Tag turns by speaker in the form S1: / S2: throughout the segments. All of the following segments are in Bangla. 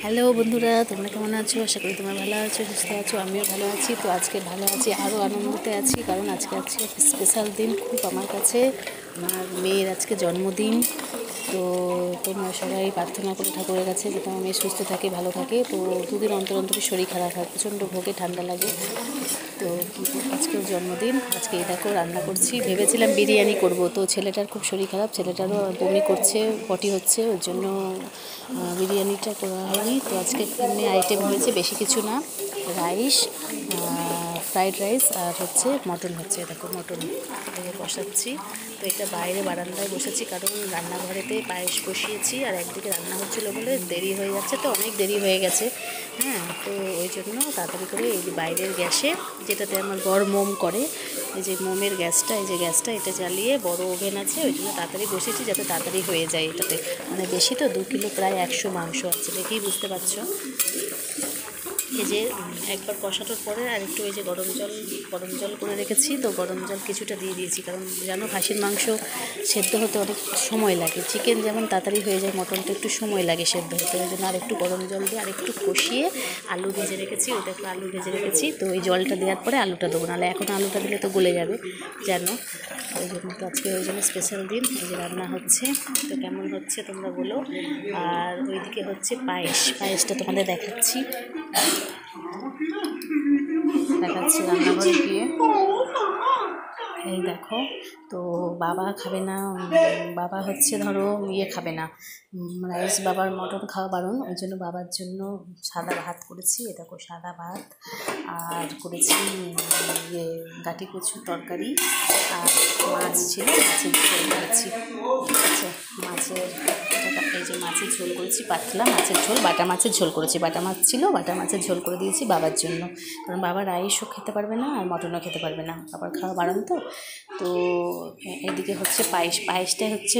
S1: হ্যালো বন্ধুরা, তোমরা কেমন আছো? আশা করি তোমরা ভালো আছো, সুস্থ আছো। আমিও ভালো আছি। তো আজকে ভালো আছি, আরও আনন্দতে আছি, কারণ আজকে স্পেশাল দিন খুব আমার কাছে। আমার মেয়ের আজকে জন্মদিন। তো তোমরা সবাই প্রার্থনা করো ঠাকুরের কাছে যাতে আমার মেয়ে সুস্থ থাকে, ভালো থাকে। তো দুদিন অন্তর অন্তরই শরীর খারাপ হয়, প্রচণ্ড ভোগে, ঠান্ডা লাগে। তো আজকেও জন্মদিন। আজকে দেখো রান্না করছি, ভেবেছিলাম বিরিয়ানি করব। তো ছেলেটার খুব শরীর খারাপ, ছেলেটারও বমি করছে, পটি হচ্ছে, ওর জন্য বিরিয়ানিটা করা হয়নি। তো আজকে এমনি আইটেম হয়েছে, বেশি কিছু না, রাইস, ফ্রাইড রাইস আর হচ্ছে মটন হচ্ছে। দেখো মটন বসাচ্ছি। তো এটা বাইরে বারান্দায় বসেছি, কারণ রান্নাঘরেতে পায়েস বসিয়েছি আর একদিকে রান্না হচ্ছিলো বলে দেরি হয়ে যাচ্ছে, তো অনেক দেরি হয়ে গেছে। তো ওই জন্য তাড়াতাড়ি করে এই বাইরের গ্যাসে, যেটাতে আমার বড় মোম করে, এই যে মোমের গ্যাসটা, এই যে গ্যাসটা, এটা জ্বালিয়ে বড় ওভেন আছে, ওই জন্য তাড়াতাড়ি বসেছি যাতে তাড়াতাড়ি হয়ে যায়। এটাতে মানে বেশি তো, 2 কিলো প্রায় 100 মাংস আছে, দেখেই বুঝতে পারছো। এই যে একবার কষানোর পরে আর একটু ওই যে গরম জল করে রেখেছি, তো গরম জল কিছুটা দিয়ে দিয়েছি, কারণ জানো খাসির মাংস সেদ্ধ হতে অনেক সময় লাগে। চিকেন যেমন তাড়াতাড়ি হয়ে যায়, মটনটা একটু সময় লাগে সেদ্ধ হতে। ওই জন্য আর একটু গরম জল দিয়ে আর একটু কষিয়ে আলু ভেজে রেখেছি। ওই দেখো আলু ভেজে রেখেছি, তো ওই জলটা দেওয়ার পরে আলুটা দেবো, নাহলে এখন আলুটা দিলে তো গলে যাবে জানো। ওই জন্য তো আজকে ওই জন্য স্পেশাল দিন, এই যে রান্না হচ্ছে। তো কেমন হচ্ছে তোমরা বলো। আর ওইদিকে হচ্ছে পায়েসটা তোমাদের দেখাচ্ছি রান্নাঘরে গিয়ে। এই দেখো, তো বাবা খাবে না, বাবা হচ্ছে ধরো খাবে না, রাইস, বাবার মটন খাওয়া বারণ। ওই জন্য বাবার জন্য সাদা ভাত করেছি। এ দেখো সাদা ভাত, আর করেছি গাটি কচুর তরকারি, আর মাছ ছিল, মাছের ঝোল করেছি। আচ্ছা, এই যে মাছের ঝোল করেছি, পাতলা মাছের ঝোল, বাটা মাছের ঝোল করেছি। বাটা মাছ ছিল, বাটা মাছের ঝোল করে দিয়েছি বাবার জন্য, কারণ বাবা রাইসও খেতে পারবে না আর মটনও খেতে পারবে না, বাবার খাওয়া বারণ তো। তো এদিকে হচ্ছে পায়েসটাই হচ্ছে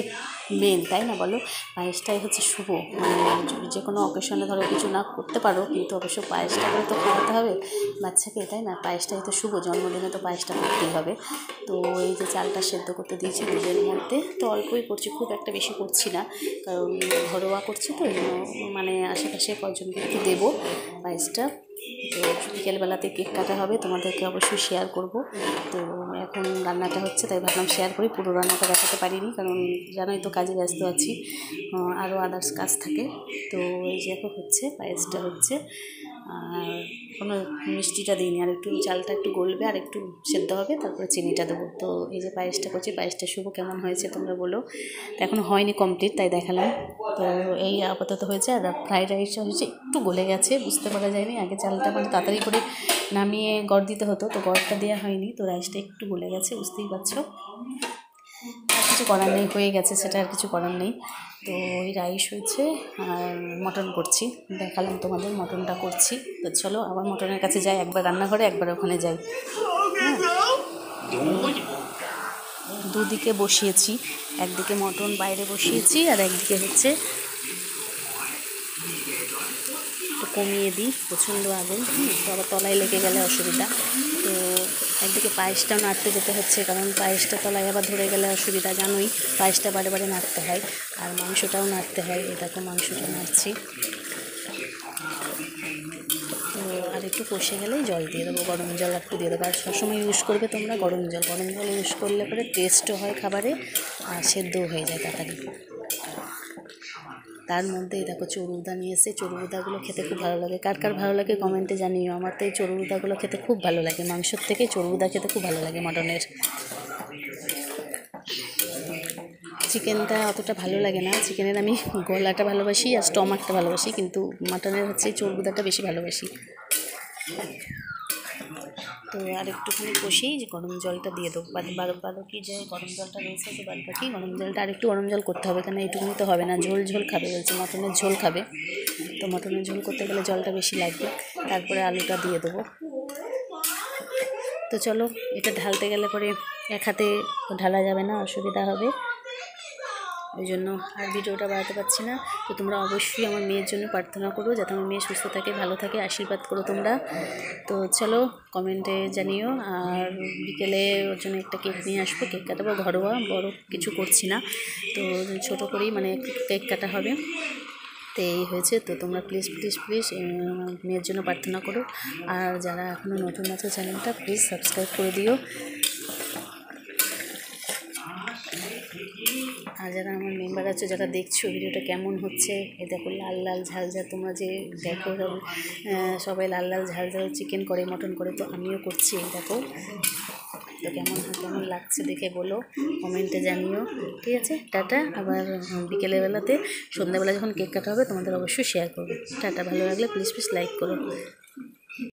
S1: মেন, তাই না বলো? পায়েসটাই হচ্ছে শুভ, মানে যে কোনো অকেশনে ধরো কিছু না করতে পারো, কিন্তু অবশ্য পায়েসটা করে তো খাওয়াতে হবে বাচ্চাকে, তাই না? পায়েসটাই তো শুভ, জন্মদিনে তো পায়েসটা করতেই হবে। তো এই যে চালটা সেদ্ধ করতে দিয়েছি দুধের মধ্যে, তো অল্পই করছি, খুব একটা বেশি করছি না, কারণ ঘরোয়া করছি তো, এই জন্য মানে আশেপাশে কয়েকজনকে একটু দেবো পায়েসটা। তো বিকেলবেলাতে কেক কাটা হবে, তোমাদেরকে অবশ্যই শেয়ার করব। তো এখন রান্নাটা হচ্ছে, তাই ভাবলাম শেয়ার করি। পুরো রান্নাটা দেখাতে পারিনি, কারণ জানোই তো কাজে ব্যস্ত আছি, আরও আদার্স কাজ থাকে। তো এই যে এখন হচ্ছে পায়েসটা হচ্ছে, আর কোনো মিষ্টিটা দিইনি, আর একটু চালটা একটু গলবে আর একটু সেদ্ধ হবে, তারপরে চিনিটা দেবো। তো এই যে পায়েসটা করছি, পায়েসটা শুভ, কেমন হয়েছে তোমরা বলো। তো এখন হয়নি কমপ্লিট, তাই দেখালাম। তো এই আপাতত হয়েছে। আর ফ্রাইড রাইসটা হচ্ছে একটু গলে গেছে, বুঝতে পারা যায়নি। আগে চালটা মানে তাড়াতাড়ি করে নামিয়ে গড় দিতে হতো, তো গড়টা দেওয়া হয়নি, তো রাইসটা একটু গলে গেছে, বুঝতেই পারছো। আর কিছু করার নেই, হয়ে গেছে, সেটা আর কিছু করার নেই। তো ওই রাইস হয়েছে, আর মটন করছি, দেখালাম তোমাদের মটনটা করছি। তো চলো আবার মটনের কাছে যাই, একবার রান্নাঘরে একবার ওখানে যাই। হ্যাঁ, দুদিকে বসিয়েছি, একদিকে মটন বাইরে বসিয়েছি, আর একদিকে হচ্ছে একটু কমিয়ে দিই, প্রচণ্ড আগুন, তো আবার তলায় লেগে গেলে অসুবিধা। তো একদিকে পায়েসটাও নাড়তে যেতে হচ্ছে, কারণ পায়েসটা তলায় আবার ধরে গেলে অসুবিধা, জানোই পায়েসটা বারে বারে নাড়তে হয়, আর মাংসটাও নাড়তে হয়। এই দেখো মাংসটা নাড়ছি। তো আর একটু কষে গেলেই জল দিয়ে দেবো, গরম জল একটু দিয়ে দেবো। আর সবসময় ইউজ করবে তোমরা গরম জল ইউজ করলে পরে টেস্টও হয় খাবারে, আর সেদ্ধও হয়ে যায় তাড়াতাড়ি। তার মধ্যেই দেখো চড়ুদা নিয়ে এসে, চড়ুদাগুলো খেতে খুব ভালো লাগে। কার কার ভালো লাগে কমেন্টে জানিও। আমার তো এই চড়ুদাগুলো খেতে খুব ভালো লাগে, মাংসর থেকে চড়ুদা খেতে খুব ভালো লাগে মটনের। চিকেনটা অতটা ভালো লাগে না, চিকেনের আমি গলাটা ভালোবাসি আর স্টমাকটা ভালোবাসি, কিন্তু মাটনের হচ্ছে চর্বুদাটা বেশি ভালোবাসি। তো আর একটুখানি কষেই যে গরম জলটা দিয়ে দেবো, বাকি যে গরম জলটা রয়েছে, যে বাকি গরম জলটা আর একটু গরম জল করতে হবে, কেন এইটুকুনি তো হবে না, ঝোল ঝোল খাবে বলছে, মটনের ঝোল খাবে। তো মটনের ঝোল করতে গেলে জলটা বেশি লাগবে। তারপরে আলুটা দিয়ে দেবো। তো চলো, এটা ঢালতে গেলে পরে এক হাতে ঢালা যাবে না, অসুবিধা হবে, ওই জন্য আর ভিডিওটা বাড়াতে পারছি না। তো তোমরা অবশ্যই আমার মেয়ের জন্য প্রার্থনা করো, যাতে আমার মেয়ে সুস্থ থাকে, ভালো থাকে, আশীর্বাদ করো তোমরা। তো চলো কমেন্টে জানিও। আর বিকেলে ওর জন্য একটা কেক নিয়ে আসবো, কেক কাটাবো, ঘরোয়া, বড় কিছু করছি না, তো ছোটো করেই মানে কেক কাটা হবে। তো এই হয়েছে। তো তোমরা প্লিজ প্লিজ প্লিজ মেয়ের জন্য প্রার্থনা করো। আর যারা এখনও নতুন আছে চ্যানেলটা প্লিজ সাবস্ক্রাইব করে দিও। আর যারা আমার মেম্বার আছে, যারা দেখছো ভিডিওটা কেমন হচ্ছে, এ দেখো লাল লাল ঝাল ঝাল, তোমরা যে দেখো সবাই লাল লাল ঝাল ঝাল চিকেন করে, মটন করে, তো আমিও করছি। এই দেখো, তো কেমন লাগছে দেখে বলো, কমেন্টে জানিও। ঠিক আছে, টাটা। আবার বিকেলের বেলাতে, সন্ধ্যাবেলা যখন কেক কাটা হবে তোমাদের অবশ্যই শেয়ার করবো। টাটা। ভালো লাগলে প্লিজ প্লিজ লাইক করো।